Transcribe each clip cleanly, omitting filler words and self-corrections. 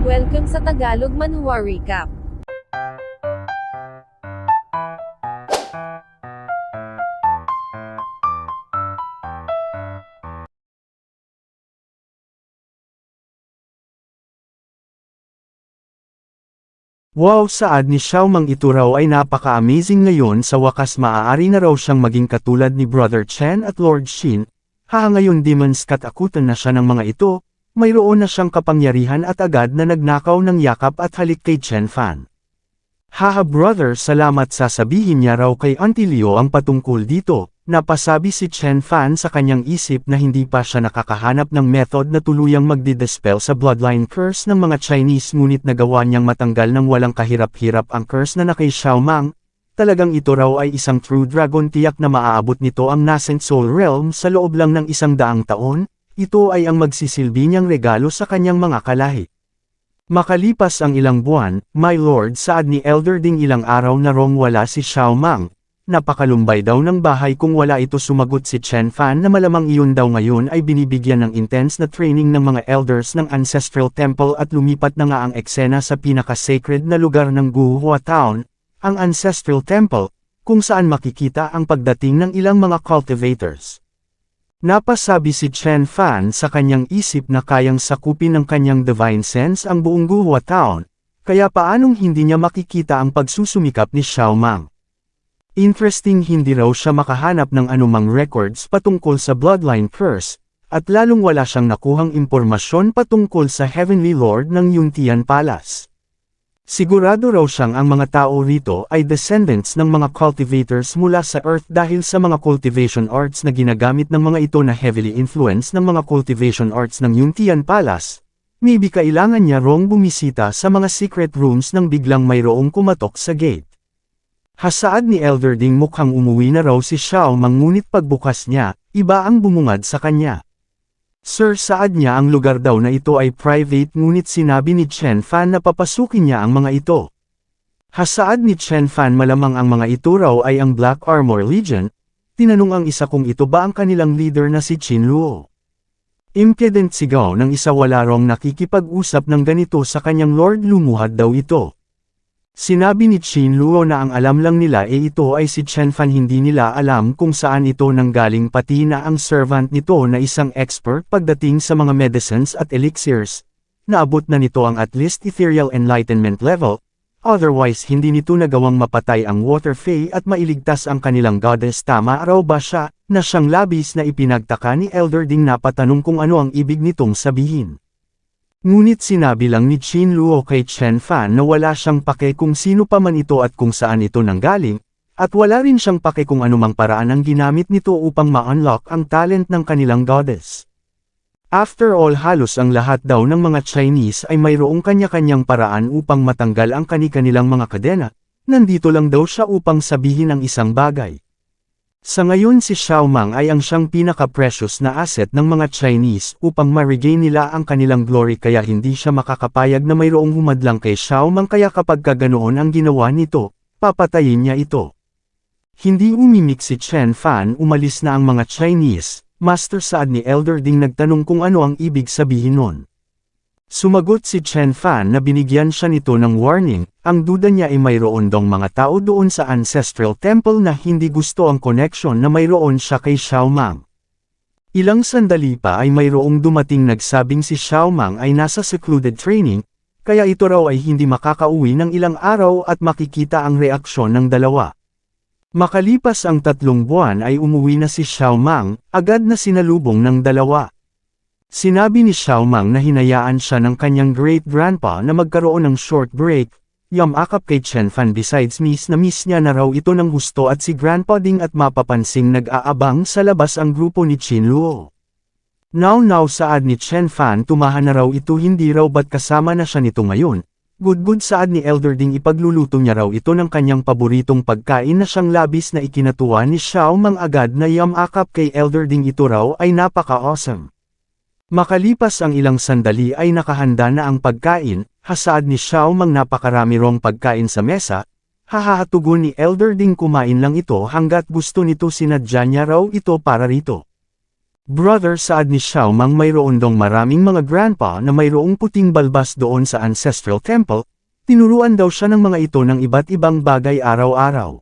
Welcome sa Tagalog Manhwa Recap. Wow, saad ni Xiaomang ito raw ay napaka-amazing ngayon, sa wakas maaari na raw siyang maging katulad ni Brother Chen at Lord Xin. Ngayon demons katakutan na siya ng mga ito, mayroon na siyang kapangyarihan at agad na nagnakaw ng yakap at halik kay Chen Fan. Brother, salamat, sasabihin niya raw kay Auntie Leo ang patungkol dito. Napasabi si Chen Fan sa kanyang isip na hindi pa siya nakakahanap ng method na tuluyang magdidispel sa bloodline curse ng mga Chinese, ngunit nagawa niyang matanggal ng walang kahirap-hirap ang curse na kay Xiaomang. Talagang ito raw ay isang true dragon, tiyak na maaabot nito ang nascent soul realm sa loob lang ng 100 taon. Ito ay ang magsisilbi niyang regalo sa kanyang mga kalahi. Makalipas ang ilang buwan, my lord, saad ni Elder Ding, ilang araw na rong wala si Xiaomang. Napakalumbay daw ng bahay kung wala ito, sumagot si Chen Fan na malamang iyon daw ngayon ay binibigyan ng intense na training ng mga elders ng Ancestral Temple at lumipat na nga ang eksena sa pinaka-sacred na lugar ng Guhua Town, ang Ancestral Temple, kung saan makikita ang pagdating ng ilang mga cultivators. Napasabi si Chen Fan sa kanyang isip na kayang sakupin ng kanyang divine sense ang buong Guhua Town, kaya paanong hindi niya makikita ang pagsusumikap ni Xiaomang. Interesting, hindi raw siya makahanap ng anumang records patungkol sa bloodline curse, at lalong wala siyang nakuhang impormasyon patungkol sa Heavenly Lord ng Yuntian Palace. Sigurado raw siyang ang mga tao rito ay descendants ng mga cultivators mula sa Earth dahil sa mga cultivation arts na ginagamit ng mga ito na heavily influenced ng mga cultivation arts ng Yuntian Palace. Maybe kailangan niya rong bumisita sa mga secret rooms nang biglang mayroong kumatok sa gate. Saad ni Elder Ding, mukhang umuwi na raw si Xiaomang, ngunit pagbukas niya, iba ang bumungad sa kanya. Sir, saad niya ang lugar daw na ito ay private, ngunit sinabi ni Chen Fan na papasukin niya ang mga ito. Saad ni Chen Fan malamang ang mga ito raw ay ang Black Armor Legion. Tinanong ang isa kung ito ba ang kanilang leader na si Qin Luo. Impudent, sigaw ng isa, wala rong nakikipag-usap ng ganito sa kanyang lord, lumuhad daw ito. Sinabi ni Qin Luo na ang alam lang nila ito ay si Chen Fan, hindi nila alam kung saan ito nanggaling, pati na ang servant nito na isang expert pagdating sa mga medicines at elixirs. Naabot na nito ang at least ethereal enlightenment level, otherwise hindi nito nagawang mapatay ang Water Fae at mailigtas ang kanilang goddess. Tama raw ba siya, na siyang labis na ipinagtaka ni Elder Ding, napatanong kung ano ang ibig nitong sabihin. Ngunit sinabi lang ni Qin Luo kay Chen Fan na wala siyang pake kung sino pa man ito at kung saan ito nanggaling, at wala rin siyang pake kung anumang paraan ang ginamit nito upang ma-unlock ang talent ng kanilang goddess. After all, halos ang lahat daw ng mga Chinese ay mayroong kanya-kanyang paraan upang matanggal ang kani-kanilang mga kadena. Nandito lang daw siya upang sabihin ang isang bagay. Sa ngayon si Xiaomang ay ang siyang pinaka-precious na asset ng mga Chinese upang ma-regain nila ang kanilang glory, kaya hindi siya makakapayag na mayroong humadlang kay Xiaomang, kaya kapag ganoon ang ginawa nito, papatayin niya ito. Hindi umimik si Chen Fan, umalis na ang mga Chinese. Master, saad ni Elder Ding, nagtanong kung ano ang ibig sabihin nun. Sumagot si Chen Fan na binigyan siya nito ng warning, ang duda niya ay mayroon dong mga tao doon sa Ancestral Temple na hindi gusto ang connection na mayroon siya kay Xiaomang. Ilang sandali pa ay mayroong dumating nagsabing si Xiaomang ay nasa secluded training, kaya ito raw ay hindi makakauwi ng ilang araw at makikita ang reaksyon ng dalawa. Makalipas ang 3 buwan ay umuwi na si Xiaomang, agad na sinalubong ng dalawa. Sinabi ni Xiaomang na hinayaan siya ng kanyang great-grandpa na magkaroon ng short break, yumakap kay Chen Fan, besides miss na miss niya na raw ito ng husto at si Grandpa Ding, at mapapansing nag-aabang sa labas ang grupo ni Qin Luo. Now saad ni Chen Fan, tumahan na raw ito, hindi raw ba't kasama na siya nito ngayon. Good saad ni Elder Ding, ipagluluto niya raw ito ng kanyang paboritong pagkain na siyang labis na ikinatuwa ni Xiaomang, agad na yumakap kay Elder Ding, ito raw ay napaka-awesome. Makalipas ang ilang sandali ay nakahanda na ang pagkain, saad ni Xiaomang, napakarami rong pagkain sa mesa. Tugon ni Elder Ding, kumain lang ito hanggat gusto nito, sinadya niya raw ito para rito. Brother, saad ni Xiao Mang, mayroon dong maraming mga grandpa na mayroong puting balbas doon sa ancestral temple, tinuruan daw siya ng mga ito ng iba't ibang bagay araw-araw.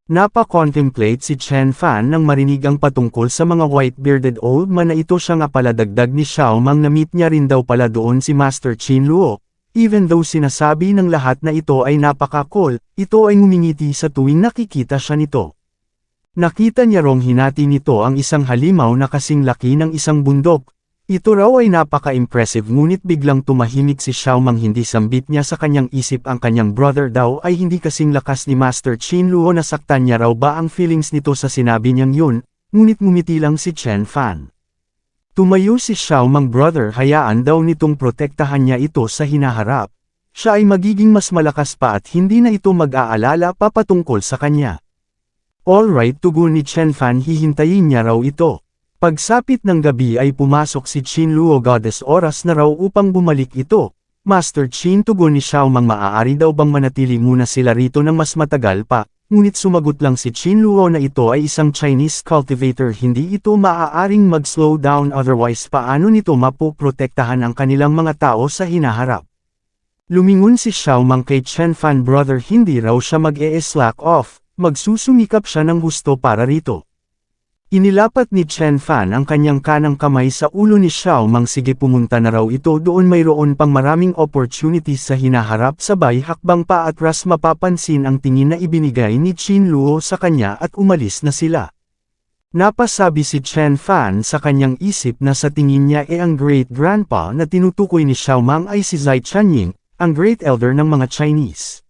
Napa-contemplate si Chen Fan nang marinig ang patungkol sa mga white-bearded old man na ito. Siya nga pala, dagdag ni Xiao Mang, na meet niya rin daw pala doon si Master Qin Luo. Even though sinasabi ng lahat na ito ay napaka-cool, ito ay ngumingiti sa tuwing nakikita siya nito. Nakita niya rong hinati nito ang isang halimaw na kasing laki ng isang bundok. Ito raw ay napaka-impressive, ngunit biglang tumahimik si Xiao Mang. Hindi sambit niya sa kanyang isip ang kanyang brother daw ay hindi kasing lakas ni Master Qin Luo. Nasaktan niya raw ba ang feelings nito sa sinabi niyang yun, ngunit ngumiti lang si Chen Fan. Tumayo si Xiao Mang, brother, hayaan daw nitong protektahan niya ito sa hinaharap. Siya ay magiging mas malakas pa at hindi na ito mag-aalala pa patungkol sa kanya. Alright, tugon ni Chen Fan, hihintayin niya raw ito. Pagsapit ng gabi ay pumasok si Qin Luo. Goddess, oras na raw upang bumalik ito. Master Qin, tugon ni Xiao Mang, maaari daw bang manatili muna sila rito ng mas matagal pa? Ngunit sumagot lang si Qin Luo na ito ay isang Chinese cultivator, hindi ito maaaring mag-slow down, otherwise paano nito mapoprotektahan ang kanilang mga tao sa hinaharap. Lumingon si Xiao Mang kay Chen Fan, brother, hindi raw siya mag-e-slack off, magsusumikap siya ng gusto para rito. Inilapat ni Chen Fan ang kanyang kanang kamay sa ulo ni Xiao Mang. Sige, pumunta na raw ito doon, mayroon pang maraming opportunities sa hinaharap. Sabay hakbang pa at ras mapapansin ang tingin na ibinigay ni Qin Luo sa kanya at umalis na sila. Napasabi si Chen Fan sa kanyang isip na sa tingin niya ang great grandpa na tinutukoy ni Xiao Mang ay si Zai Chanying, ang great elder ng mga Chinese.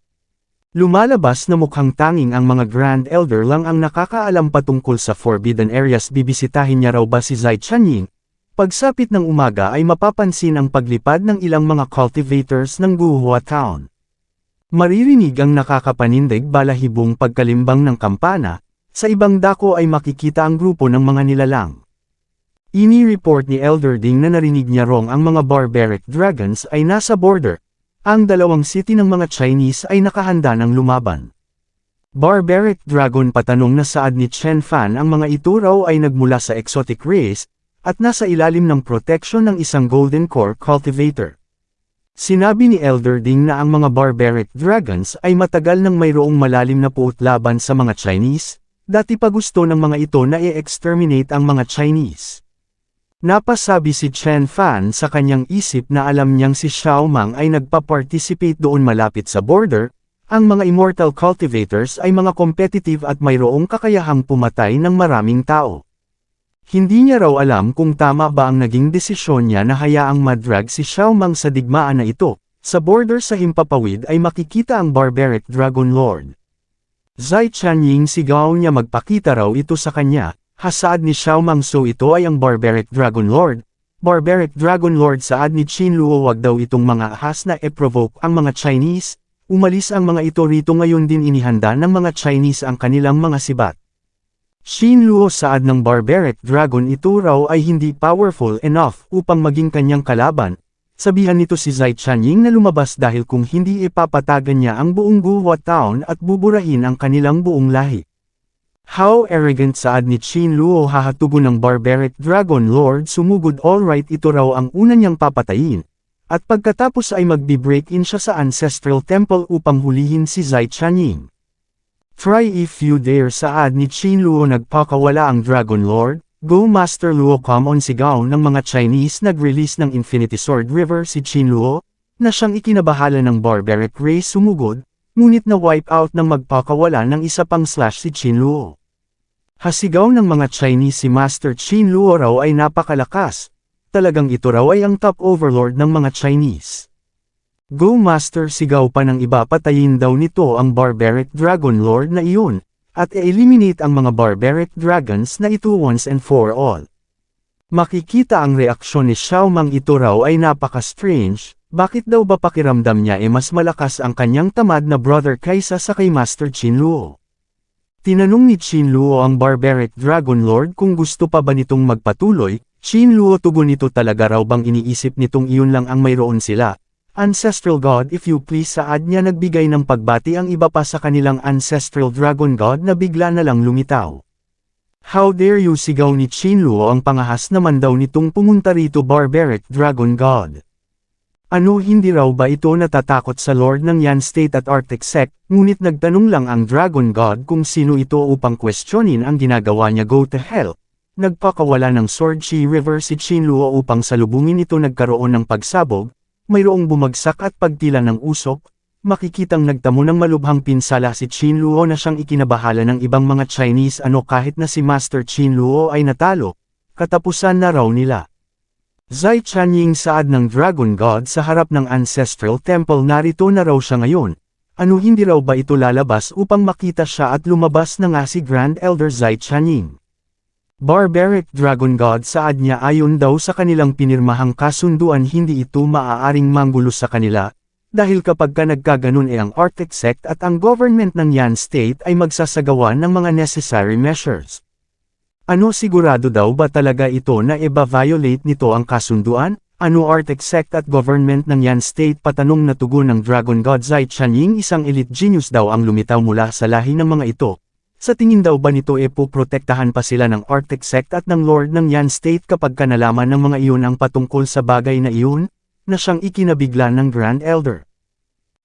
Lumalabas na mukhang tanging ang mga Grand Elder lang ang nakakaalam patungkol sa Forbidden Areas. Bibisitahin niya raw ba si Zai Chanying? Pagsapit ng umaga ay mapapansin ang paglipad ng ilang mga cultivators ng Guhua Town. Maririnig ang nakakapanindig balahibong pagkalimbang ng kampana. Sa ibang dako ay makikita ang grupo ng mga nilalang. Ini-report ni Elder Ding na narinig niya rong ang mga barbaric dragons ay nasa border. Ang dalawang city ng mga Chinese ay nakahanda ng lumaban. Barbaric dragon, patanong na saad ni Chen Fan, ang mga ito raw ay nagmula sa exotic race, at nasa ilalim ng protection ng isang golden core cultivator. Sinabi ni Elder Ding na ang mga barbaric dragons ay matagal nang mayroong malalim na puot laban sa mga Chinese, dati pa gusto ng mga ito na i-exterminate ang mga Chinese. Napasabi si Chen Fan sa kanyang isip na alam niyang si Xiao Mang ay nagpa-participate doon malapit sa border. Ang mga immortal cultivators ay mga competitive at mayroong kakayahang pumatay ng maraming tao. Hindi niya raw alam kung tama ba ang naging desisyon niya na hayaang madrag si Xiao Mang sa digmaan na ito. Sa border sa himpapawid ay makikita ang barbaric dragon lord. Zai Chanying, sigaw niya, magpakita raw ito sa kanya. Hasaad ni Xiao Mang, so ito ay ang Barbaric Dragon Lord. Barbaric Dragon Lord, saad ni Qin Luo, wag daw itong mga ahas na e-provoke ang mga Chinese. Umalis ang mga ito rito. Ngayon din inihanda ng mga Chinese ang kanilang mga sibat. Qin Luo, saad ng Barbaric Dragon, ito raw ay hindi powerful enough upang maging kanyang kalaban. Sabihan nito si Zai Chanying na lumabas dahil kung hindi ipapatagan niya ang buong Guhua Town at buburahin ang kanilang buong lahi. How arrogant, saad ni Qin Luo. Hahatugon ng Barbaric Dragon Lord, sumugod. Alright, ito raw ang una niyang papatayin. At pagkatapos ay magbi-break-in siya sa Ancestral Temple upang hulihin si Zai Chanying. Try if you dare, saad ni Qin Luo. Nagpakawala ang Dragon Lord. Go Master Luo, come on, sigaw ng mga Chinese. Nag-release ng Infinity Sword River si Qin Luo, na siyang ikinabahala ng Barbaric Race, sumugod. Ngunit na-wipe out ng magpakawala ng isa pang slash si Qin Luo. Hasigaw ng mga Chinese, si Master Qin Luo raw ay napakalakas. Talagang ito raw ay ang top overlord ng mga Chinese. Go Master, sigaw pa ng iba, patayin daw nito ang Barbaric Dragon Lord na iyon, at eliminate ang mga Barbaric Dragons na ito once and for all. Makikita ang reaksyon ni Xiao Mang, ito raw ay napaka-strange. Bakit daw ba pakiramdam niya mas malakas ang kanyang tamad na brother kaysa sa kay Master Qin Luo? Tinanong ni Qin Luo ang Barbaric Dragon Lord kung gusto pa ba nitong magpatuloy. Qin Luo, tugon nito, talaga raw bang iniisip nitong iyon lang ang mayroon sila? Ancestral God, if you please, saad niya. Nagbigay ng pagbati ang iba pa sa kanilang Ancestral Dragon God na bigla na lang lumitaw. How dare you, sigaw ni Qinluo, ang pangahas naman daw nitong pumunta rito, barbaric dragon god. Ano, hindi raw ba ito natatakot sa Lord ng Yan State at Arctic Sect? Ngunit nagtanong lang ang dragon god kung sino ito upang questionin ang ginagawa niya. Go to hell. Nagpakawala ng Sword Chi River si Qinluo upang salubungin ito. Nagkaroon ng pagsabog, mayroong bumagsak at pagtila ng usok. Makikitang nagtamo ng malubhang pinsala si Qinluo na siyang ikinabahala ng ibang mga Chinese. Kahit na si Master Qinluo ay natalo, katapusan na raw nila. Zai Chanying, saad ng Dragon God sa harap ng Ancestral Temple. Narito na raw siya ngayon. Hindi raw ba ito lalabas upang makita siya? At lumabas na nga si Grand Elder Zai Chanying. Barbaric Dragon God, saad niya, ayon daw sa kanilang pinirmahang kasunduan hindi ito maaaring manggulo sa kanila, dahil kapag nagkaganon ang Arctic Sect at ang government ng Yan State ay magsasagawa ng mga necessary measures. Sigurado daw ba talaga ito na violate nito ang kasunduan? Arctic Sect at government ng Yan State? Patanong na tugon ng Dragon God. Zai Chanying, isang elite genius daw ang lumitaw mula sa lahi ng mga ito. Sa tingin daw ba nito poprotektahan pa sila ng Arctic Sect at ng Lord ng Yan State kapag nalaman ng mga iyon ang patungkol sa bagay na iyon, na siyang ikinabigla ng Grand Elder?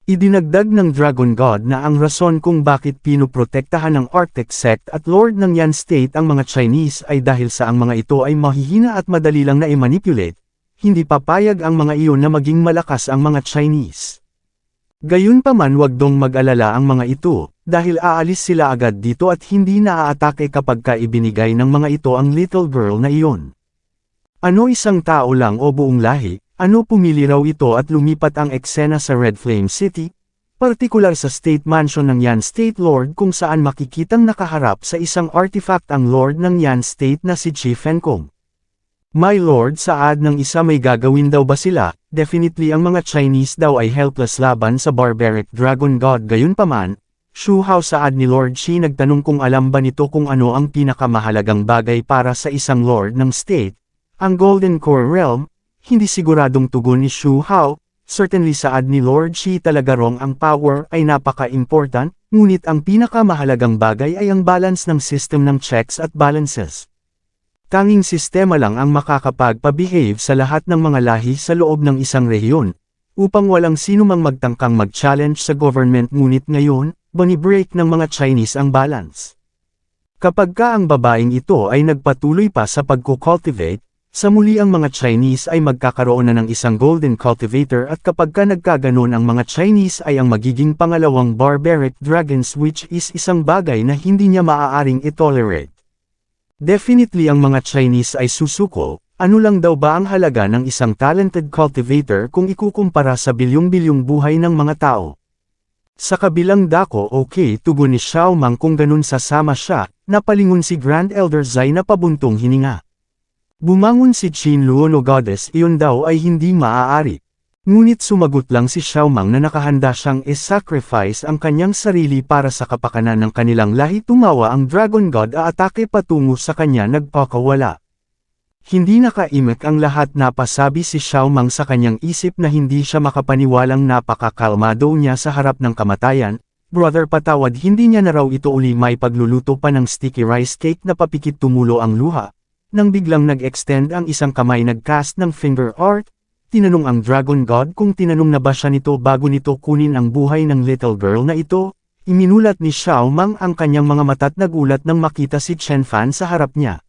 Idinagdag ng Dragon God na ang rason kung bakit pinoprotektahan ng Arctic Sect at Lord ng Yan State ang mga Chinese ay dahil sa ang mga ito ay mahihina at madali lang na i-manipulate, hindi papayag ang mga iyon na maging malakas ang mga Chinese. Gayunpaman, wag dong mag-alala ang mga ito, dahil aalis sila agad dito at hindi naaatake kapag ibinigay ng mga ito ang little girl na iyon. Isang tao lang o buong lahi? Pumili raw ito at lumipat ang eksena sa Red Flame City, partikular sa State Mansion ng Yan State Lord, kung saan makikitang nakaharap sa isang artifact ang Lord ng Yan State na si Chi Fenkong. My Lord, saad ng isa, may gagawin daw ba sila? Definitely ang mga Chinese daw ay helpless laban sa barbaric Dragon God. Gayunpaman, Shu Hao, saad ni Lord Chi, nagtanong kung alam ba nito kung ano ang pinakamahalagang bagay para sa isang Lord ng State, ang Golden Core Realm. Hindi siguradong tugon ni Shu Hao. Certainly, saad ni Lord Chi, talaga rong ang power ay napaka-important, ngunit ang pinakamahalagang bagay ay ang balance ng system ng checks at balances. Tanging sistema lang ang makakapagpa-behave sa lahat ng mga lahi sa loob ng isang rehiyon, upang walang sino mang magtangkang mag-challenge sa government. Ngunit ngayon, bani-break ng mga Chinese ang balance. Kapag ang babaeng ito ay nagpatuloy pa sa pagko-cultivate, sa muli ang mga Chinese ay magkakaroon na ng isang golden cultivator, at kapag nagkaganon ang mga Chinese ay ang magiging pangalawang barbaric dragons, which is isang bagay na hindi niya maaaring itolerate. Definitely ang mga Chinese ay susuko. Ano lang daw ba ang halaga ng isang talented cultivator kung ikukumpara sa bilyong-bilyong buhay ng mga tao? Sa kabilang dako, okay, tugon ni Xiao Mang, kung ganun sasama siya. Napalingon si Grand Elder Zai na pabuntong hininga. Bumangon si Qinluo. No goddess, iyon daw ay hindi maaari. Ngunit sumagot lang si Xiao Mang na nakahanda siyang i-sacrifice ang kanyang sarili para sa kapakanan ng kanilang lahi. Tumawa ang Dragon God, aatake patungo sa kanya. Nagpakawala. Hindi nakaimik ang lahat. Napasabi si Xiao Mang sa kanyang isip na hindi siya makapaniwalang napakakalmado niya sa harap ng kamatayan. Brother, patawad, hindi niya na raw ito uli may pagluluto pa ng sticky rice cake. Napapikit tumulo ang luha. Nang biglang nag-extend ang isang kamay, nag-cast ng finger art, tinanong ang Dragon God kung tinanong na ba siya nito bago nito kunin ang buhay ng little girl na ito. Iminulat ni Xiao Mang ang kanyang mga mata't nagulat nang makita si Chen Fan sa harap niya.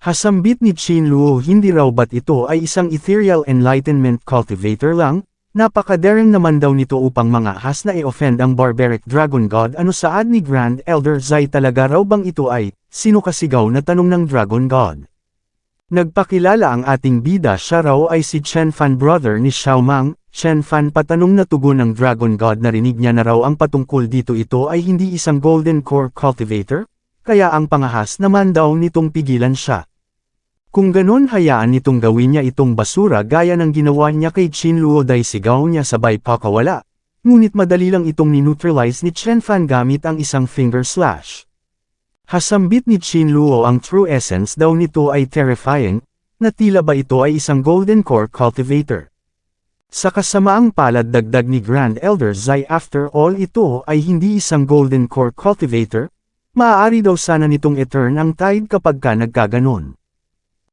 Hasambit ni Qinluo, hindi raw ba't ito ay isang ethereal enlightenment cultivator lang? Napakadareng naman daw nito upang mangahas na i-offend ang barbaric Dragon God. Saad ni Grand Elder Zai, talaga raw bang ito ay? Sino, kasigaw na tanong ng Dragon God. Nagpakilala ang ating bida, siya raw ay si Chen Fan, brother ni Xiao Mang. Chen Fan, patanong na tugon ng Dragon God. Narinig niya na raw ang patungkol dito. Ito ay hindi isang golden core cultivator, kaya ang pangahas naman daw nitong pigilan siya. Kung ganon, hayaan nitong gawin niya itong basura gaya ng ginawa niya kay Qinluo. Dai, sigaw niya sabay pakawala. Ngunit madali lang itong nineutralize ni Chen Fan gamit ang isang finger slash. Hasambit ni Qinluo, ang true essence daw nito ay terrifying, na tila ba ito ay isang golden core cultivator. Sa kasamaang palad, dagdag ni Grand Elder Zai, after all ito ay hindi isang golden core cultivator, Maaari daw sana nitong i-turn ang tide kapag ka nagkaganon.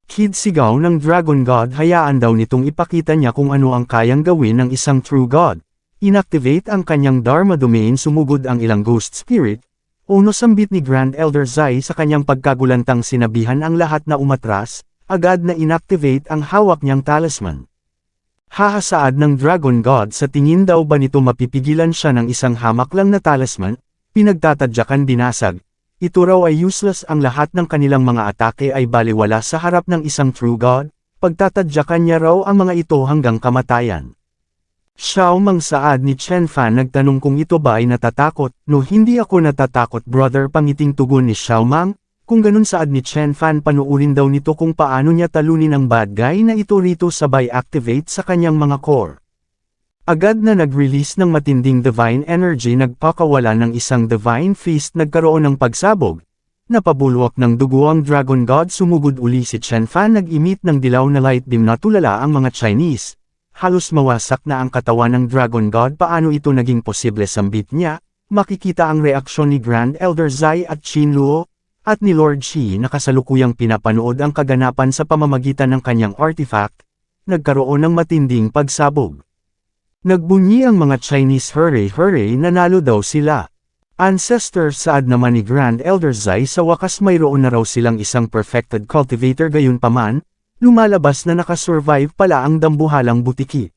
Kid sigaw ng Dragon God, hayaan daw nitong ipakita niya kung ano ang kayang gawin ng isang true God. Inactivate ang kanyang Dharma domain, sumugod ang ilang ghost spirit. Uno sambit ni Grand Elder Zai sa kanyang pagkagulantang sinabihan ang lahat na umatras, agad na inactivate ang hawak niyang talisman. Hahasaad ng Dragon God, sa tingin daw ba nito mapipigilan siya ng isang hamak lang na talisman, pinagtatadyakan binasag. Ito raw ay useless, ang lahat ng kanilang mga atake ay baliwala sa harap ng isang true God, pagtatadyakan niya raw ang mga ito hanggang kamatayan. Xiao Mang, saad ni Chen Fan, nagtanong kung ito ba ay natatakot. No, hindi ako natatakot brother, pangiting tugon ni Xiao Mang. Kung ganun, saad ni Chen Fan, panuurin daw nito kung paano niya talunin ang bad guy na ito rito sabay activate sa kanyang mga core. Agad na nag-release ng matinding divine energy, nagpakawala ng isang divine feast, nagkaroon ng pagsabog. Napabulwak ng dugo ang Dragon God, sumugod uli si Chen Fan, nag-emit ng dilaw na light beam, natulala ang mga Chinese. Halos mawasak na ang katawan ng Dragon God. Paano ito naging posible, sambit niya? Makikita ang reaksyon ni Grand Elder Zai at Qin Luo, at ni Lord Shi na kasalukuyang pinapanood ang kaganapan sa pamamagitan ng kanyang artifact. Nagkaroon ng matinding pagsabog. Nagbunyi ang mga Chinese, hooray hooray, nanalo daw sila. Ancestor, saad naman ni Grand Elder Zai, sa wakas mayroon na raw silang isang perfected cultivator, gayunpaman, lumalabas na nakasurvive pala ang dambuhalang butiki.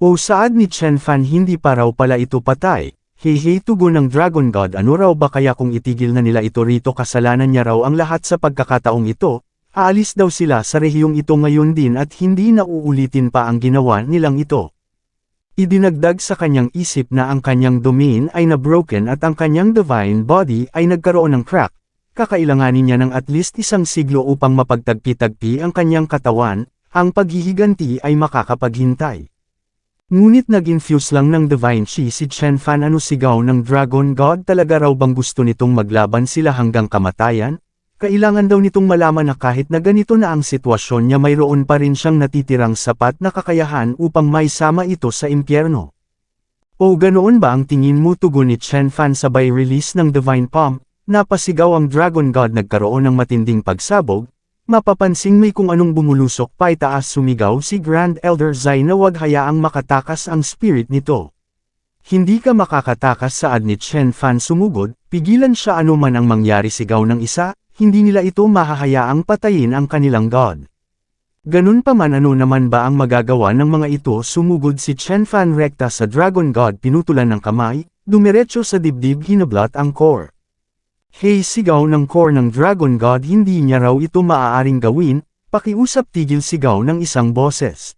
O, saad ni Chen Fan, hindi pa raw pala ito patay. Hey, tugon ng Dragon God, ano raw ba kaya kung itigil na nila ito rito, kasalanan niya raw ang lahat sa pagkakataong ito, aalis daw sila sa rehiyong ito ngayon din at hindi na uulitin pa ang ginawa nilang ito. Idinagdag sa kanyang isip na ang kanyang domain ay na-broken at ang kanyang divine body ay nagkaroon ng crack. Kakailanganin niya ng at least isang siglo upang mapagtagpi-tagpi ang kanyang katawan, ang paghihiganti ay makakapaghintay. Ngunit nag-infuse lang ng divine chi si Chen Fan. Ano, sigaw ng Dragon God, talaga raw bang gusto nitong maglaban sila hanggang kamatayan? Kailangan daw nitong malaman na kahit na ganito na ang sitwasyon niya, mayroon pa rin siyang natitirang sapat na kakayahan upang maisama ito sa impyerno. O ganoon ba ang tingin mo, tugon ni Chen Fan sabay release ng Divine Palm. Napasigaw ang Dragon God, nagkaroon ng matinding pagsabog. Mapapansing may kung anong bumulusok pa itaas, sumigaw si Grand Elder Zai na wag hayaang makatakas ang spirit nito. Hindi ka makakatakas, saad ni Chen Fan, sumugod, pigilan siya anuman ang mangyari, sigaw ng isa. Hindi nila ito mahahayaang patayin ang kanilang God. Ganun pa man, ano naman ba ang magagawa ng mga ito, sumugod si Chen Fan rekta sa Dragon God, pinutulan ng kamay, dumiretso sa dibdib, hinablat ang core. Hey, sigaw ng core ng Dragon God, hindi niya raw ito maaaring gawin, pakiusap, tigil, sigaw ng isang boses.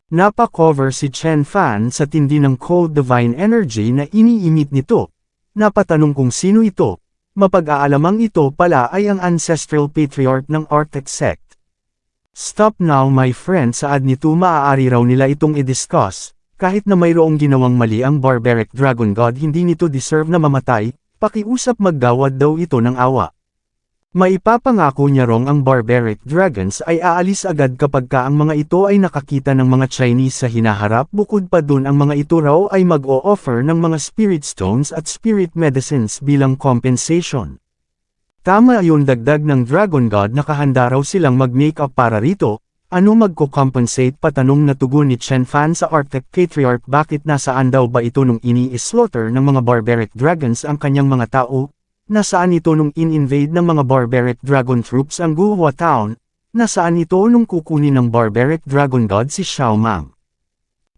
Napa-cover si Chen Fan sa tindi ng cold divine energy na iniimit nito. Napatanong kung sino ito. Mapag-aalamang ito pala ay ang ancestral patriarch ng Arctic sect. Stop now my friend, saad nito, maaari raw nila itong i-discuss, kahit na mayroong ginawang mali ang barbaric Dragon God, hindi nito deserve na mamatay, pakiusap, maggawad daw ito ng awa. Maipapangako niya rong ang barbaric dragons ay aalis agad kapag ka ang mga ito ay nakakita ng mga Chinese sa hinaharap, bukod pa dun ang mga ito raw ay mag-o-offer ng mga spirit stones at spirit medicines bilang compensation. Tama yun, dagdag ng Dragon God, nakahanda raw silang mag-make-up para rito. Ano magko-compensate, patanong na tugon ni Chen Fan sa Arctic Patriarch, bakit nasaan daw ba ito nung ini-slaughter ng mga barbaric dragons ang kanyang mga tao? Nasaan ito nung in-invade ng mga barbaric dragon troops ang Guhua Town? Nasaan ito nung kukunin ng barbaric Dragon God si Xiao Mang?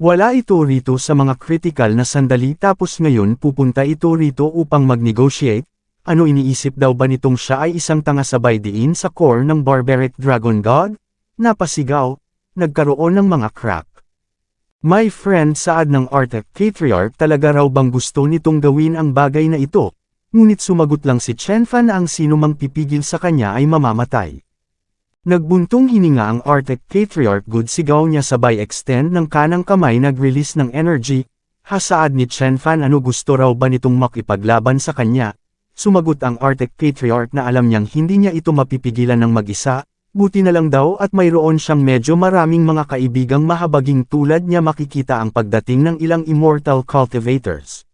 Wala ito rito sa mga critical na sandali, tapos ngayon pupunta ito rito upang mag-negotiate? Ano, iniisip daw ba nitong siya ay isang tanga, sabay diin sa core ng barbaric Dragon God? Napasigaw, nagkaroon ng mga crack. My friend, saad ng Arctic Patriarch, talaga raw bang gusto nitong gawin ang bagay na ito? Ngunit sumagot lang si Chen Fan na ang sino mang pipigil sa kanya ay mamamatay. Nagbuntong hininga ang Arctic Patriarch, good, sigaw niya sabay extend ng kanang kamay, nag-release ng energy. Hasaad ni Chen Fan, ano, gusto raw ba nitong makipaglaban sa kanya? Sumagot ang Arctic Patriarch na alam niyang hindi niya ito mapipigilan ng mag-isa, buti na lang daw at mayroon siyang medyo maraming mga kaibigang mahabaging tulad niya, makikita ang pagdating ng ilang immortal cultivators.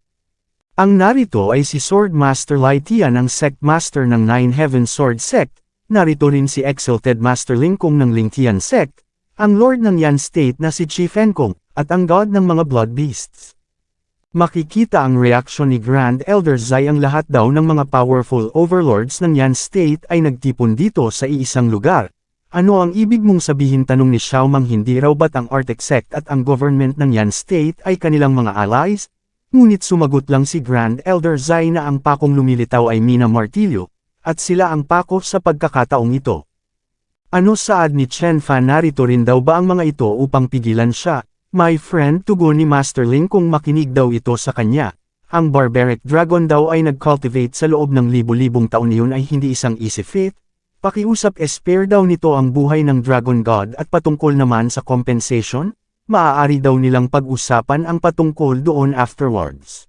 Ang narito ay si Sword Master Laitia ng Sect Master ng Nine Heaven Sword Sect, narito rin si Exalted Master Lingkong ng Lingtian Sect, ang Lord ng Yan State na si Chief Enkong, at ang God ng mga Blood Beasts. Makikita ang reaksyon ni Grand Elder Zai, ang lahat daw ng mga powerful overlords ng Yan State ay nagtipon dito sa iisang lugar. Ano ang ibig mong sabihin, tanong ni Xiaomang, hindi raw ba't ang Arctic Sect at ang government ng Yan State ay kanilang mga allies? Ngunit sumagot lang si Grand Elder Zai na ang pakong lumilitaw ay Mina Martillo, at sila ang pako sa pagkakataong ito. Ano saad ni Chen Fan, narito rin daw ba ang mga ito upang pigilan siya? My friend, tugon ni Master Ling kung makinig daw ito sa kanya. Ang barbaric dragon daw ay nag-cultivate sa loob ng libu-libong taon, niyon ay hindi isang easy feat. Pakiusap, spare daw nito ang buhay ng Dragon God, at patungkol naman sa compensation, maaari daw nilang pag-usapan ang patungkol doon afterwards.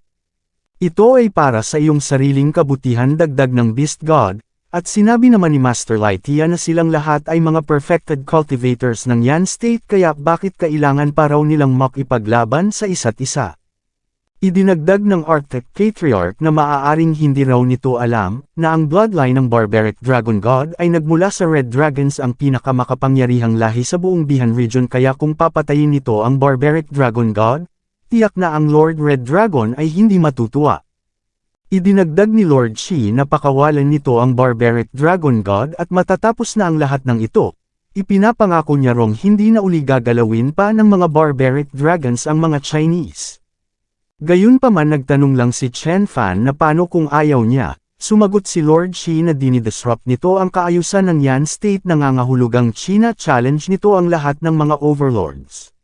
Ito ay para sa iyong sariling kabutihan, dagdag ng Beast God, at sinabi naman ni Master Laitia na silang lahat ay mga perfected cultivators ng Yan State, kaya bakit kailangan pa raw nilang makipaglaban sa isa't isa. Idinagdag ng Arctic Patriarch na maaaring hindi raw nito alam na ang bloodline ng Barbaric Dragon God ay nagmula sa Red Dragons, ang pinakamakapangyarihang lahi sa buong Bihan region, kaya kung papatayin nito ang Barbaric Dragon God, tiyak na ang Lord Red Dragon ay hindi matutuwa. Idinagdag ni Lord Shi na pakawalan nito ang Barbaric Dragon God at matatapos na ang lahat ng ito. Ipinapangako niya rong hindi na uli gagalawin pa ng mga Barbaric Dragons ang mga Chinese. Gayunpaman, nagtanong lang si Chen Fan na paano kung ayaw niya. Sumagot si Lord Shi na dinidisrupt nito ang kaayusan ng Yan State, nangangahulugang China challenge nito ang lahat ng mga overlords.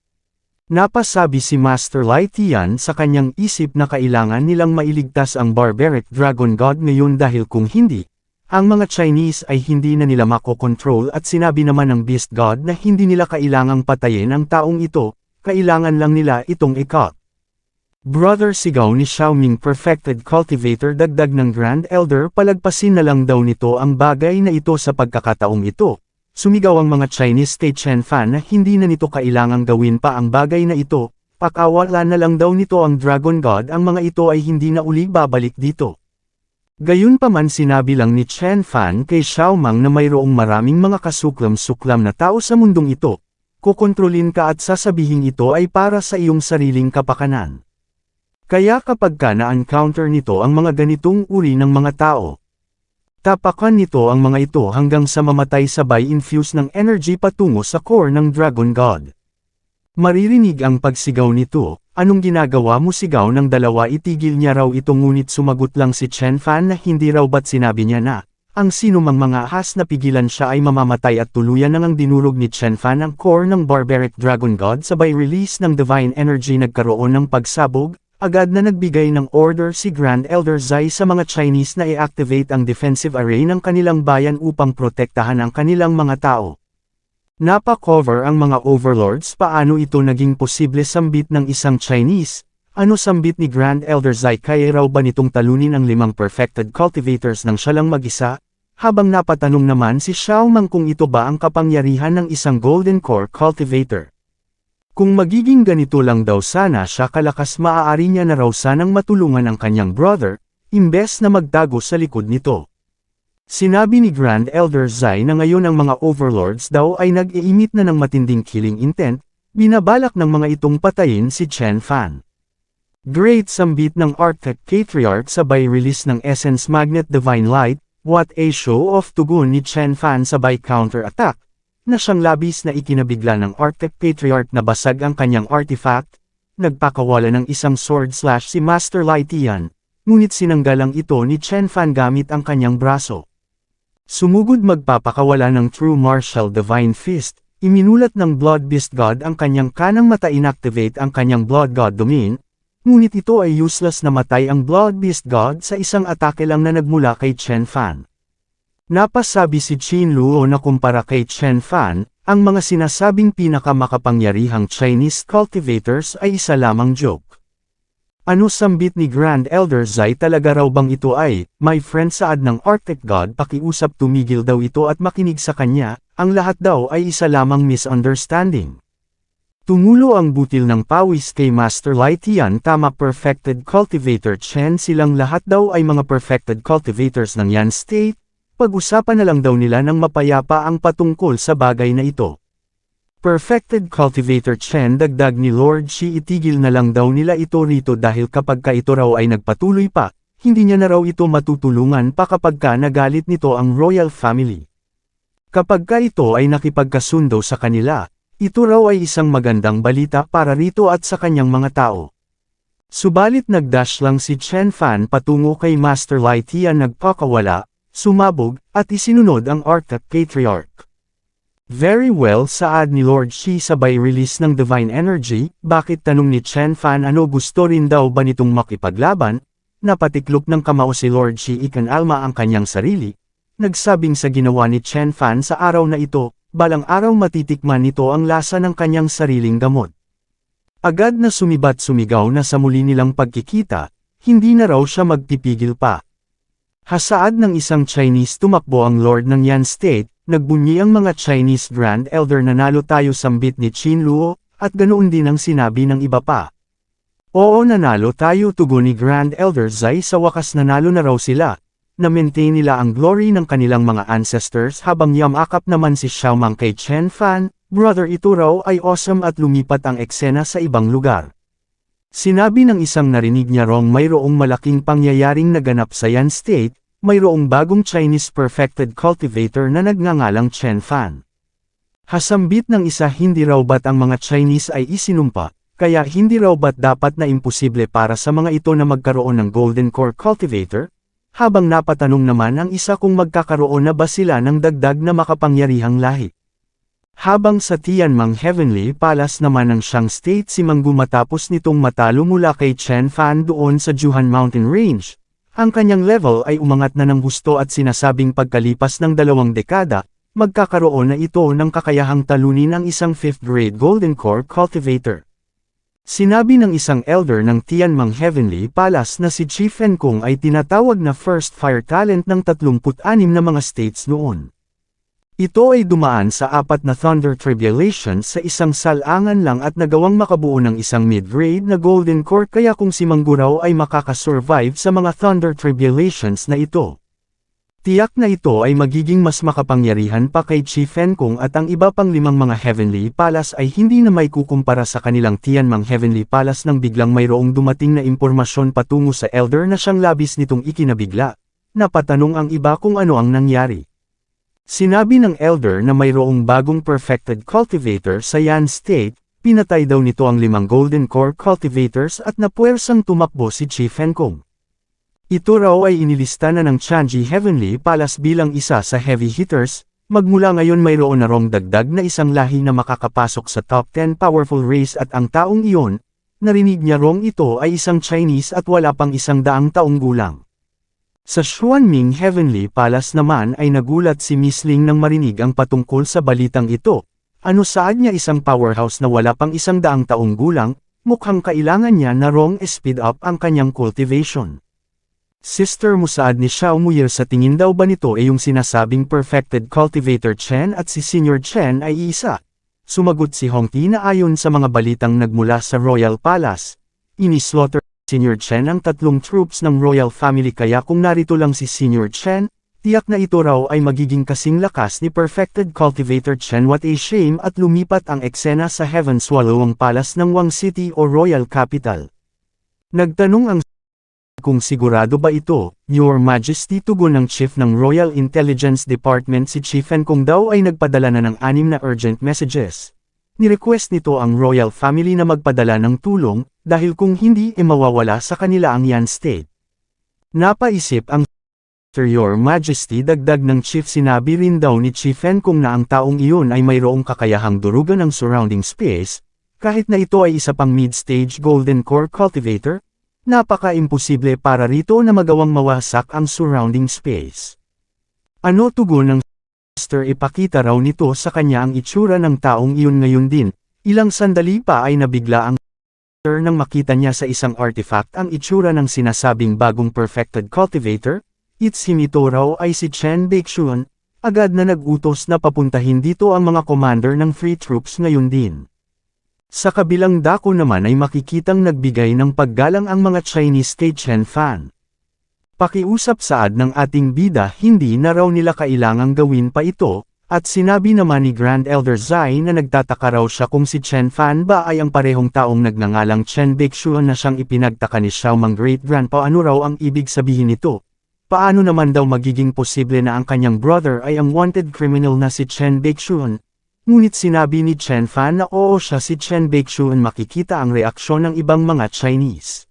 Napasabi si Master Laitia sa kanyang isip na kailangan nilang mailigtas ang Barbaric Dragon God ngayon, dahil kung hindi, ang mga Chinese ay hindi na nila makokontrol, at sinabi naman ng Beast God na hindi nila kailangang patayin ang taong ito, kailangan lang nila itong i-cut. Brother, sigaw ni Xiaoming, perfected cultivator, dagdag ng Grand Elder, palagpasin na lang daw nito ang bagay na ito sa pagkakataong ito. Sumigaw ang mga Chinese kay Chen Fan na hindi na nito kailangang gawin pa ang bagay na ito, pakawalan na lang daw nito ang Dragon God, ang mga ito ay hindi na uli babalik dito. Gayunpaman, sinabi lang ni Chen Fan kay Xiaomang na mayroong maraming mga kasuklam-suklam na tao sa mundong ito. Kukontrolin ka at sasabihin ito ay para sa iyong sariling kapakanan. Kaya kapag ka na-encounter nito ang mga ganitong uri ng mga tao, tapakan nito ang mga ito hanggang sa mamatay, sabay infuse ng energy patungo sa core ng Dragon God. Maririnig ang pagsigaw nito, anong ginagawa mo, sigaw ng dalawa, itigil niya raw ito, ngunit sumagot lang si Chen Fan na hindi raw ba't sinabi niya na, ang sinumang mga ahas na pigilan siya ay mamamatay, at tuluyan nang dinurog ni Chen Fan ang core ng Barbaric Dragon God, sabay release ng Divine Energy, nagkaroon ng pagsabog. Agad na nagbigay ng order si Grand Elder Zai sa mga Chinese na i-activate ang defensive array ng kanilang bayan upang protektahan ang kanilang mga tao. Napa-cover ang mga overlords. Paano ito naging posible, sambit ng isang Chinese? Ano sambit ni Grand Elder Zai, kaya raw ba nitong talunin ang 5 perfected cultivators nang siya lang mag-isa? Habang napatanong naman si Xiaomang kung ito ba ang kapangyarihan ng isang Golden Core cultivator. Kung magiging ganito lang daw sana siya kalakas, maaari niya na raw sanang matulungan ang kanyang brother, imbes na magtago sa likod nito. Sinabi ni Grand Elder Zai na ngayon ang mga overlords daw ay nag-iimit na ng matinding killing intent, binabalak ng mga itong patayin si Chen Fan. Great, sambit ng Arctic Patriarch, sabay release ng Essence Magnet Divine Light. What a show off, tugon ni Chen Fan sabay counter-attack, na siyang labis na ikinabigla ng Arctic Patriarch na basag ang kanyang artifact. Nagpakawala ng isang sword slash si Master Laitia, ngunit sinanggalang ito ni Chen Fan gamit ang kanyang braso. Sumugod magpapakawala ng True Martial Divine Fist, iminulat ng Blood Beast God ang kanyang kanang mata, inactivate ang kanyang Blood God Domain, ngunit ito ay useless, na matay ang Blood Beast God sa isang atake lang na nagmula kay Chen Fan. Napasabi si Qin Luo na kumpara kay Chen Fan, ang mga sinasabing pinakamakapangyarihang Chinese cultivators ay isa lamang joke. Ano sambit ni Grand Elder Zai, talaga raw bang ito ay, my friend, saad ng Arctic God, pakiusap, tumigil daw ito at makinig sa kanya, ang lahat daw ay isa lamang misunderstanding. Tumulo ang butil ng pawis kay Master Lai Tian. Tama, Perfected Cultivator Chen, silang lahat daw ay mga perfected cultivators ng Yan State. Pag-usapan na lang daw nila ng mapayapa ang patungkol sa bagay na ito. Perfected Cultivator Chen, dagdag ni Lord Shi, itigil na lang daw nila ito rito dahil kapag ka ito raw ay nagpatuloy pa, hindi niya na raw ito matutulungan pa kapag ka nagalit nito ang royal family. Kapag ka ito ay nakipagkasundo sa kanila, ito raw ay isang magandang balita para rito at sa kanyang mga tao. Subalit nagdash lang si Chen Fan patungo kay Master Lai Tian, nagpakawala, sumabog, at isinunod ang Arctic Patriarch. Very well, saad ni Lord Shi sabay release ng Divine Energy. Bakit, tanong ni Chen Fan, ano gusto rin daw ba nitong makipaglaban? Napatiklop ng kamao si Lord Shi, ikanalma ang kanyang sarili. Nagsabing sa ginawa ni Chen Fan sa araw na ito, balang araw matitikman nito ang lasa ng kanyang sariling gamot. Agad na sumibat-sumigaw na sa muli nilang pagkikita, hindi na raw siya magpipigil pa. Hasaad ng isang Chinese, tumakbo ang Lord ng Yan State, nagbunyi ang mga Chinese Grand Elder, nanalo tayo, sambit ni Qin Luo, at ganoon din ang sinabi ng iba pa. Oo, nanalo tayo, tugon ni Grand Elder Zai, sa wakas nanalo na raw sila. Na-maintain nila ang glory ng kanilang mga ancestors habang yamakap naman si Xiaomang kay Chen Fan, brother, ito raw ay awesome, at lumipat ang eksena sa ibang lugar. Sinabi ng isang narinig niya rong mayroong malaking pangyayaring naganap sa Yan State, mayroong bagong Chinese perfected cultivator na nagngangalang Chen Fan. Hasambit ng isa, hindi raw ba't ang mga Chinese ay isinumpa, kaya hindi raw ba't dapat na imposible para sa mga ito na magkaroon ng Golden Core Cultivator? Habang napatanong naman ang isa kung magkakaroon na ba sila ng dagdag na makapangyarihang lahi. Habang sa Tianmang Heavenly Palace naman ng Shang State, si Manggu matapos nitong matalo mula kay Chen Fan doon sa Juhan Mountain Range. Ang kanyang level ay umangat na ng husto at sinasabing pagkalipas ng 2 dekada, magkakaroon na ito ng kakayahang talunin ang isang 5th grade Golden Core Cultivator. Sinabi ng isang elder ng Tianmang Heavenly Palace na si Chief Enkong ay tinatawag na first fire talent ng 36 na mga states noon. Ito ay dumaan sa 4 na Thunder Tribulations sa isang salangan lang at nagawang makabuo ng isang mid-grade na Golden Core, kaya kung si Manggu raw ay makakasurvive sa mga Thunder Tribulations na ito, tiyak na ito ay magiging mas makapangyarihan pa kay Chief Enkong, at ang iba pang 5 mga Heavenly Palace ay hindi na may kukumpara sa kanilang Tianmang Heavenly Palace nang biglang mayroong dumating na impormasyon patungo sa elder na siyang labis nitong ikinabigla. Napatanong ang iba kung ano ang nangyari. Sinabi ng elder na mayroong bagong perfected cultivator sa Yan State, pinatay daw nito ang 5 Golden Core Cultivators at napuwersang tumakbo si Chief Enkong. Ito raw ay inilista na ng Changi Heavenly Palace bilang isa sa heavy hitters. Magmula ngayon mayroon na rong dagdag na isang lahi na makakapasok sa top 10 powerful race, at ang taong iyon, narinig niya rong ito ay isang Chinese at wala pang 100 taong gulang. Sa Xuanming Heavenly Palace naman ay nagulat si Miss Ling nang marinig ang patungkol sa balitang ito. Ano, saad niya, isang powerhouse na wala pang 100 taong gulang, mukhang kailangan niya na rong speed up ang kanyang cultivation. Sister mo, saad ni Xiao Muir, sa tingin daw ba nito ay yung sinasabing perfected cultivator Chen at si Senior Chen ay isa? Sumagot si Hongti na ayon sa mga balitang nagmula sa Royal Palace, inislaughter Senior Chen ang 3 troops ng Royal Family, kaya kung narito lang si Senior Chen, tiyak na ito raw ay magiging kasing lakas ni perfected cultivator Chen. What a shame, at lumipat ang eksena sa Heaven Swallowing Palace ng Wang City o Royal Capital. Nagtanong ang kung sigurado ba ito, Your Majesty, tugon ng Chief ng Royal Intelligence Department. Si Chief Enkong daw ay nagpadala na ng 6 na urgent messages. Nirequest nito ang Royal Family na magpadala ng tulong, dahil kung hindi mawawala sa kanila ang Yan State. Napaisip ang Your Majesty, dagdag ng Chief. Sinabi rin daw ni Chief Enkong na ang taong iyon ay mayroong kakayahang durugan ng surrounding space, kahit na ito ay isa pang mid-stage Golden Core Cultivator. Napaka-imposible para rito na magawang mawasak ang surrounding space. Ano, tugon ng Master, ipakita raw nito sa kanya ang itsura ng taong iyon ngayon din. Ilang sandali pa ay nabigla ang Master nang makita niya sa isang artifact ang itsura ng sinasabing bagong perfected cultivator. It's him, ito raw ay si Chen Baixuan. Agad na nag-utos na papuntahin dito ang mga commander ng free troops ngayon din. Sa kabilang dako naman ay makikitang nagbigay ng paggalang ang mga Chinese kay Chen Fan. Pakiusap saad ng ating bida, hindi na raw nila kailangang gawin pa ito, at sinabi naman ni Grand Elder Zai na nagtataka raw siya kung si Chen Fan ba ay ang parehong taong nagngangalang Chen Baixuan na siyang ipinagtaka ni Xiao Mang great-grandpa. Ano raw ang ibig sabihin nito? Paano naman daw magiging posible na ang kanyang brother ay ang wanted criminal na si Chen Baixuan? Ngunit sinabi ni Chen Fan na oo siya si Chen Baixuan. Makikita ang reaksyon ng ibang mga Chinese.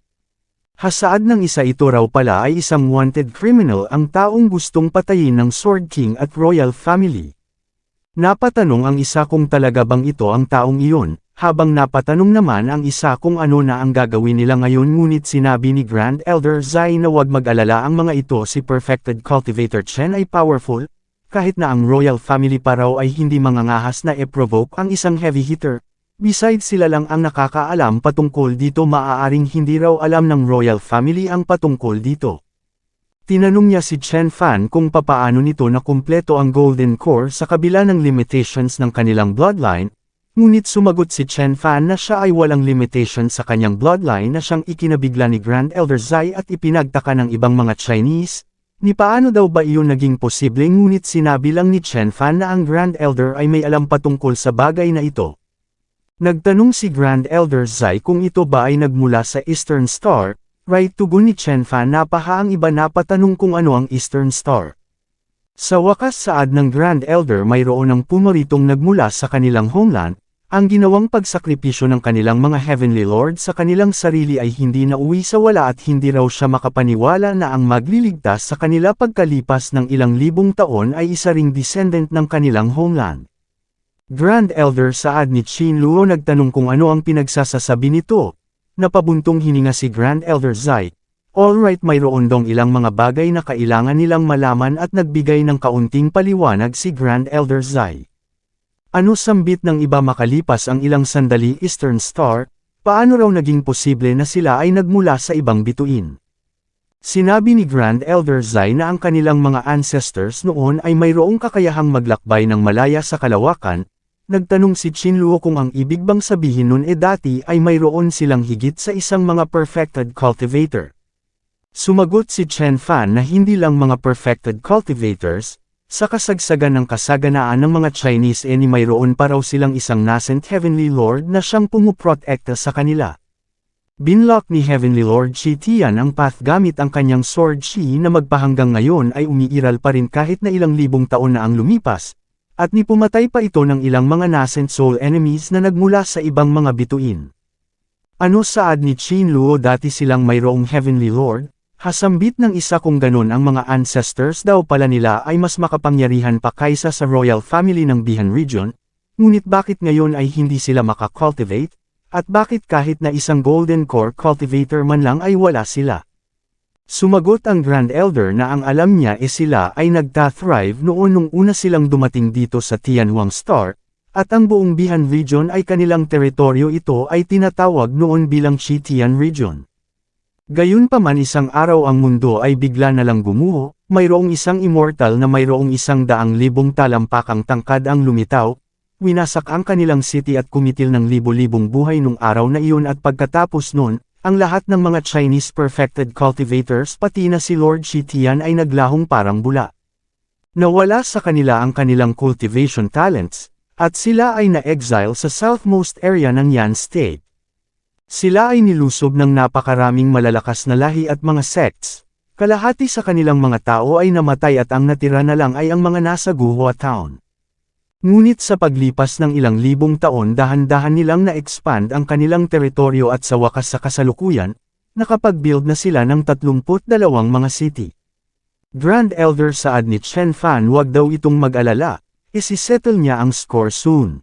Hasaad ng isa ito raw pala ay isang wanted criminal, ang taong gustong patayin ng Sword King at Royal Family. Napatanong ang isa kung talaga bang ito ang taong iyon, habang napatanong naman ang isa kung ano na ang gagawin nila ngayon. Ngunit sinabi ni Grand Elder Zai na huwag mag-alala ang mga ito, si Perfected Cultivator Chen ay powerful, kahit na ang Royal Family pa raw ay hindi mangangahas na e-provoke ang isang heavy hitter. Besides sila lang ang nakakaalam patungkol dito, maaaring hindi raw alam ng Royal Family ang patungkol dito. Tinanong niya si Chen Fan kung papaano nito na kumpleto ang Golden Core sa kabila ng limitations ng kanilang bloodline, ngunit sumagot si Chen Fan na siya ay walang limitation sa kanyang bloodline na siyang ikinabigla ni Grand Elder Zai at ipinagtaka ng ibang mga Chinese. Ni paano daw ba iyon naging posible? Ngunit sinabi lang ni Chen Fan na ang Grand Elder ay may alam patungkol sa bagay na ito. Nagtanong si Grand Elder Zai kung ito ba ay nagmula sa Eastern Star. Right, tugon ni Chen Fan. Napaha ang iba napatanong kung ano ang Eastern Star. Sa wakas saad ng Grand Elder, mayroon ng pumaritong nagmula sa kanilang homeland. Ang ginawang pagsakripisyo ng kanilang mga Heavenly Lord sa kanilang sarili ay hindi nauwi sa wala at hindi raw siya makapaniwala na ang magliligtas sa kanila pagkalipas ng ilang libong taon ay isa ring descendant ng kanilang homeland. Grand Elder saad ni Qin Luo. Nagtanong kung ano ang pinagsasasabi nito. Napabuntong hininga si Grand Elder Zai. Alright, mayroon dong ilang mga bagay na kailangan nilang malaman at nagbigay ng kaunting paliwanag si Grand Elder Zai. Ano sambit ng iba makalipas ang ilang sandali? Eastern Star, paano raw naging posible na sila ay nagmula sa ibang bituin? Sinabi ni Grand Elder Zai na ang kanilang mga ancestors noon ay mayroong kakayahang maglakbay ng malaya sa kalawakan. Nagtanong si Qin Luo kung ang ibig bang sabihin nun dati ay mayroon silang higit sa isang mga perfected cultivator. Sumagot si Chen Fan na hindi lang mga perfected cultivators, sa kasagsagan ng kasaganaan ng mga Chinese ni mayroon pa raw silang isang nascent Heavenly Lord na siyang pumuprotekta sa kanila. Binlock ni Heavenly Lord Shi Tian ang path gamit ang kanyang Sword Shi na magpahanggang ngayon ay umiiral pa rin kahit na ilang libong taon na ang lumipas. At nipumatay pa ito ng ilang mga nascent soul enemies na nagmula sa ibang mga bituin. Ano saad ni Qin Luo? Dati silang mayroong Heavenly Lord, hasambit ng isa kung ganun ang mga ancestors daw pala nila ay mas makapangyarihan pa kaysa sa Royal Family ng Bihan Region, ngunit bakit ngayon ay hindi sila makakultivate, at bakit kahit na isang Golden Core cultivator man lang ay wala sila? Sumagot ang Grand Elder na ang alam niya sila ay nagta-thrive noon nung una silang dumating dito sa Tianhuang Star, at ang buong Bihan Region ay kanilang teritoryo. Ito ay tinatawag noon bilang Xitian Region. Gayunpaman, isang araw ang mundo ay bigla na lang gumuho, mayroong isang immortal na mayroong 100,000 talampakang tangkad ang lumitaw, winasak ang kanilang city at kumitil ng libo-libong buhay nung araw na iyon at pagkatapos nun, ang lahat ng mga Chinese perfected cultivators pati na si Lord Shi Tian ay naglahong parang bula. Nawala sa kanila ang kanilang cultivation talents, at sila ay na-exile sa southmost area ng Yan State. Sila ay nilusob ng napakaraming malalakas na lahi at mga sects. Kalahati sa kanilang mga tao ay namatay at ang natira na lang ay ang mga nasa Guhua Town. Ngunit sa paglipas ng ilang libong taon, dahan-dahan nilang na-expand ang kanilang teritoryo at sa wakas sa kasalukuyan, nakapag-build na sila ng 32 mga city. Grand Elder saad ni Chen Fan, wag daw itong mag-alala, isisettle niya ang score soon.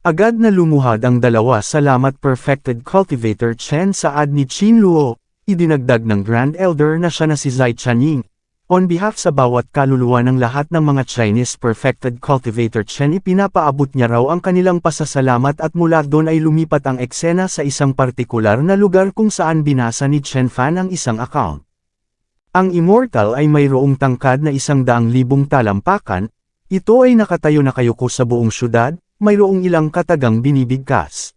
Agad na lumuhad ang dalawa. Salamat Perfected Cultivator Chen, saad ni Qin Luo. Idinagdag ng Grand Elder na siya na si Zai Chanying. On behalf sa bawat kaluluwa ng lahat ng mga Chinese Perfected Cultivator Chen, ipinapaabot niya raw ang kanilang pasasalamat at mula doon ay lumipat ang eksena sa isang partikular na lugar kung saan binasa ni Chen Fan ang isang account. Ang immortal ay mayroong tangkad na 100,000 talampakan, ito ay nakatayo na kayuko sa buong syudad, mayroong ilang katagang binibigkas.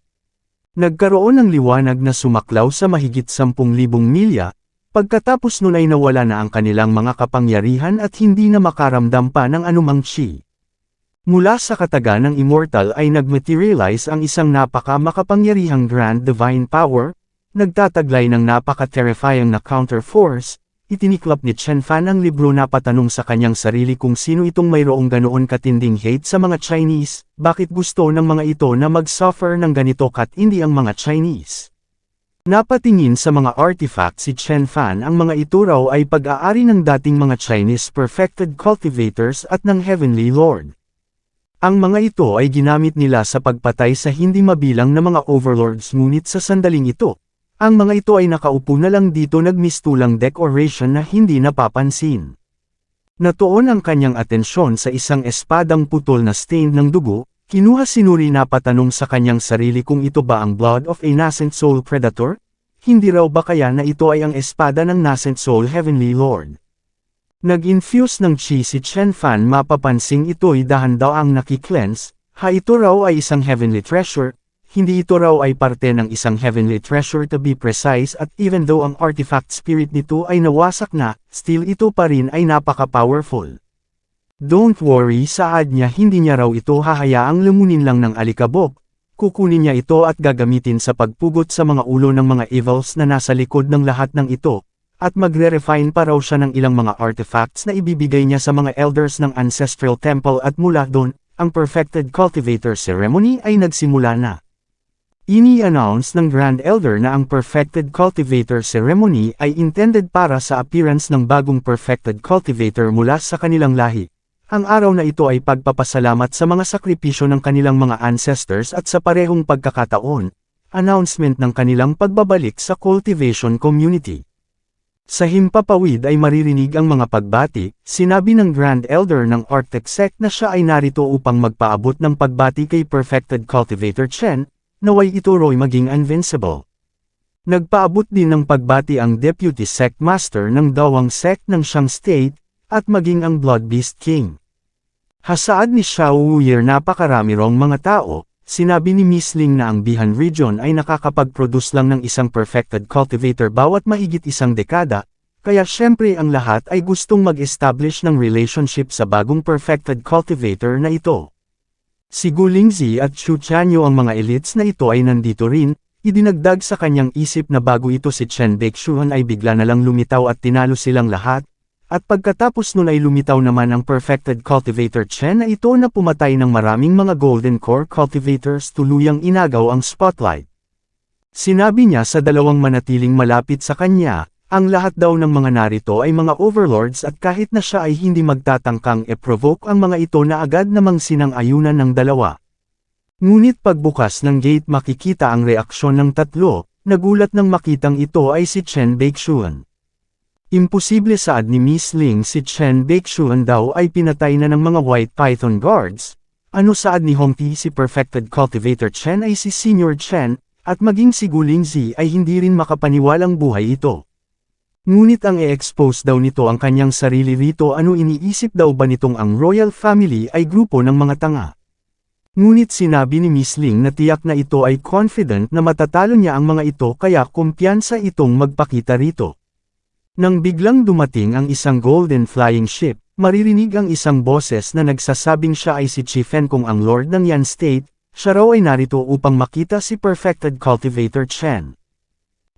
Nagkaroon ng liwanag na sumaklaw sa mahigit 10,000 milya, pagkatapos nun ay nawala na ang kanilang mga kapangyarihan at hindi na makaramdam pa ng anumang chi. Mula sa kataga ng Immortal ay nagmaterialize ang isang napaka-makapangyarihang Grand Divine Power, nagtataglay ng napaka-terrifying na counter-force. Itiniklop ni Chen Fan ang libro na patanong sa kanyang sarili kung sino itong mayroong ganoon katinding hate sa mga Chinese, bakit gusto ng mga ito na mag-suffer ng ganito kat hindi ang mga Chinese. Napatingin sa mga artifact si Chen Fan ang mga ito raw ay pag-aari ng dating mga Chinese perfected cultivators at ng Heavenly Lord. Ang mga ito ay ginamit nila sa pagpatay sa hindi mabilang na mga overlords ngunit sa sandaling ito. Ang mga ito ay nakaupo na lang dito nagmistulang decoration na hindi napapansin. Natuon ang kanyang atensyon sa isang espadang putol na stained ng dugo, kinuha sinuri na patanong sa kanyang sarili kung ito ba ang blood of a nascent soul predator? Hindi raw ba kaya na ito ay ang espada ng nascent soul Heavenly Lord? Nag-infuse ng chi si Chen Fan mapapansing ito'y dahan-daang nakikleanse, ito raw ay isang heavenly treasure. Hindi ito raw ay parte ng isang heavenly treasure to be precise at even though ang artifact spirit nito ay nawasak na, still ito pa rin ay napaka-powerful. Don't worry, saad niya hindi niya raw ito hahayaang lumunin lang ng alikabok, kukunin niya ito at gagamitin sa pagpugot sa mga ulo ng mga evils na nasa likod ng lahat ng ito, at magre-refine pa raw siya ng ilang mga artifacts na ibibigay niya sa mga elders ng ancestral temple at mula doon, ang perfected cultivator ceremony ay nagsimula na. Ini-announce ng Grand Elder na ang Perfected Cultivator Ceremony ay intended para sa appearance ng bagong Perfected Cultivator mula sa kanilang lahi. Ang araw na ito ay pagpapasalamat sa mga sakripisyo ng kanilang mga ancestors at sa parehong pagkakataon, announcement ng kanilang pagbabalik sa cultivation community. Sa himpapawid ay maririnig ang mga pagbati, sinabi ng Grand Elder ng Arctic Sect na siya ay narito upang magpaabot ng pagbati kay Perfected Cultivator Chen, naway ito ro'y maging invincible. Nagpaabot din ng pagbati ang Deputy Sect Master ng Dawang Sect ng Xiang State, at maging ang Blood Beast King. Hasaad ni Xiao Wuyer napakarami rong mga tao, sinabi ni Miss Ling na ang Bihan Region ay nakakapag-produce lang ng isang perfected cultivator bawat mahigit isang dekada, kaya syempre ang lahat ay gustong mag-establish ng relationship sa bagong perfected cultivator na ito. Si Gu Lingzi at Xu Chanyo ang mga elites na ito ay nandito rin, idinagdag sa kanyang isip na bago ito si Chen Beixuan ay bigla na lang lumitaw at tinalo silang lahat, at pagkatapos nun ay lumitaw naman ang Perfected Cultivator Chen na ito na pumatay ng maraming mga Golden Core Cultivators tuluyang inagaw ang spotlight. Sinabi niya sa dalawang manatiling malapit sa kanya, ang lahat daw ng mga narito ay mga overlords at kahit na siya ay hindi magtatangkang e-provoke ang mga ito na agad namang sinang-ayunan ng dalawa. Ngunit pagbukas ng gate makikita ang reaksyon ng tatlo, nagulat nang makitang ito ay si Chen Beixuan. Imposible saad ni Miss Ling si Chen Beixuan daw ay pinatay na ng mga White Python Guards, ano saad ni Hongti si Perfected Cultivator Chen ay si Senior Chen, at maging si Gu Lingzi ay hindi rin makapaniwalang buhay ito. Ngunit ang i-expose daw nito ang kanyang sarili rito ano iniisip daw ba nitong ang royal family ay grupo ng mga tanga. Ngunit sinabi ni Miss Ling na tiyak na ito ay confident na matatalo niya ang mga ito kaya kumpiyansa itong magpakita rito. Nang biglang dumating ang isang golden flying ship, maririnig ang isang boses na nagsasabing siya ay si Chifen kung ang Lord ng Yan State, siya raw ay narito upang makita si Perfected Cultivator Chen.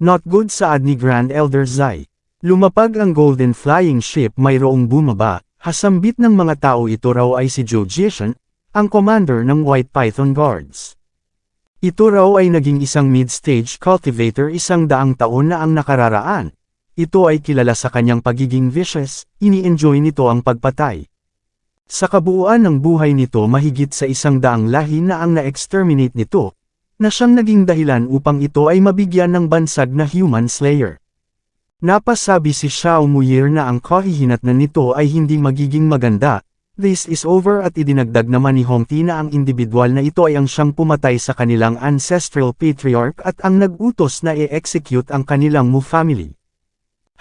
Not good saad ni Grand Elder Zai. Lumapag ang golden flying ship mayroong bumaba, hasambit ng mga tao ito raw ay si Zhou Jiashan, ang commander ng White Python Guards. Ito raw ay naging isang mid-stage cultivator 100 taon na ang nakararaan. Ito ay kilala sa kanyang pagiging vicious, ini-enjoy nito ang pagpatay. Sa kabuuan ng buhay nito mahigit sa 100 lahi na ang na-exterminate nito, na siyang naging dahilan upang ito ay mabigyan ng bansag na human slayer. Napasabi si Xiao Muir na ang kahihinatnan nito ay hindi magiging maganda, this is over at idinagdag naman ni Hongti na ang individual na ito ay ang siyang pumatay sa kanilang ancestral patriarch at ang nag-utos na i-execute ang kanilang Mu family.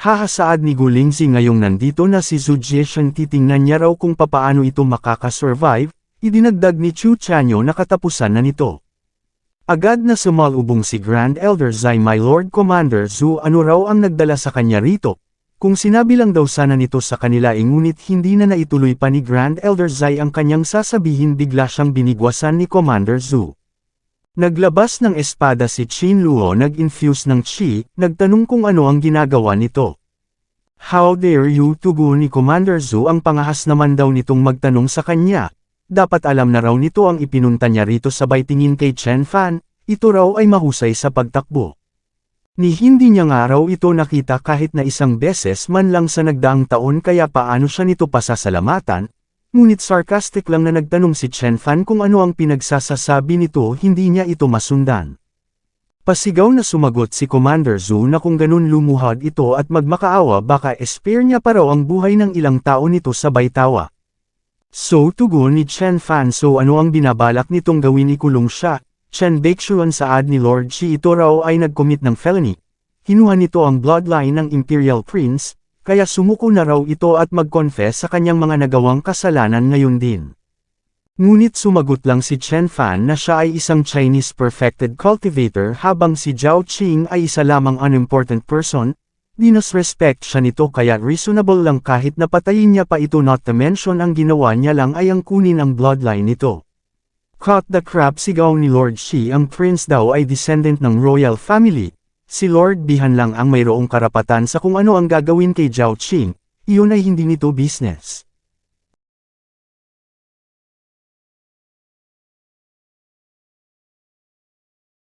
Hahasaad ni Gu Lingzi ngayong nandito na si Zhu Jiashan titingnan niya raw kung papaano ito makakasurvive, idinagdag ni Xu Chanyo na katapusan na nito. Agad na sumalubong si Grand Elder Zai. My Lord Commander Zhu, ano raw ang nagdala sa kanya rito? Kung sinabi lang daw sana nito sa kanila ngunit hindi na naituloy pa ni Grand Elder Zai ang kanyang sasabihin, bigla siyang binigwasan ni Commander Zhu. Naglabas ng espada si Qin Luo, nag-infuse ng qi, nagtanong kung ano ang ginagawa nito. How dare you, tugon ni Commander Zhu. Ang pangahas naman daw nitong magtanong sa kanya. Dapat alam na raw nito ang ipinunta niya rito, sabay tingin kay Chen Fan, ito raw ay mahusay sa pagtakbo. Ni hindi niya nga raw ito nakita kahit na isang beses man lang sa nagdaang taon, kaya paano siya nito pasasalamatan? Ngunit sarcastic lang na nagtanong si Chen Fan kung ano ang pinagsasasabi nito, hindi niya ito masundan. Pasigaw na sumagot si Commander Zhu na kung ganun lumuhad ito at magmakaawa, baka spare niya pa raw ang buhay ng ilang tao nito, sabay tawa. So tugon ni Chen Fan, so ano ang binabalak nitong gawin? Ikulong siya. Chen Baixuan, saad ni Lord Qi, ito raw ay nag-commit ng felony. Kinuha nito ang bloodline ng Imperial Prince, kaya sumuko na raw ito at mag-confess sa kanyang mga nagawang kasalanan ngayon din. Ngunit sumagot lang si Chen Fan na siya ay isang Chinese perfected cultivator habang si Zhao Qing ay isa lamang unimportant person. Disrespect siya nito, kaya reasonable lang kahit napatayin niya pa ito, not to mention ang ginawa niya lang ay ang kunin ang bloodline nito. Cut the crap, sigaw ni Lord Qi. Ang prince daw ay descendant ng royal family. Si Lord Bihan lang ang mayroong karapatan sa kung ano ang gagawin kay Zhao Qing, iyon ay hindi nito business.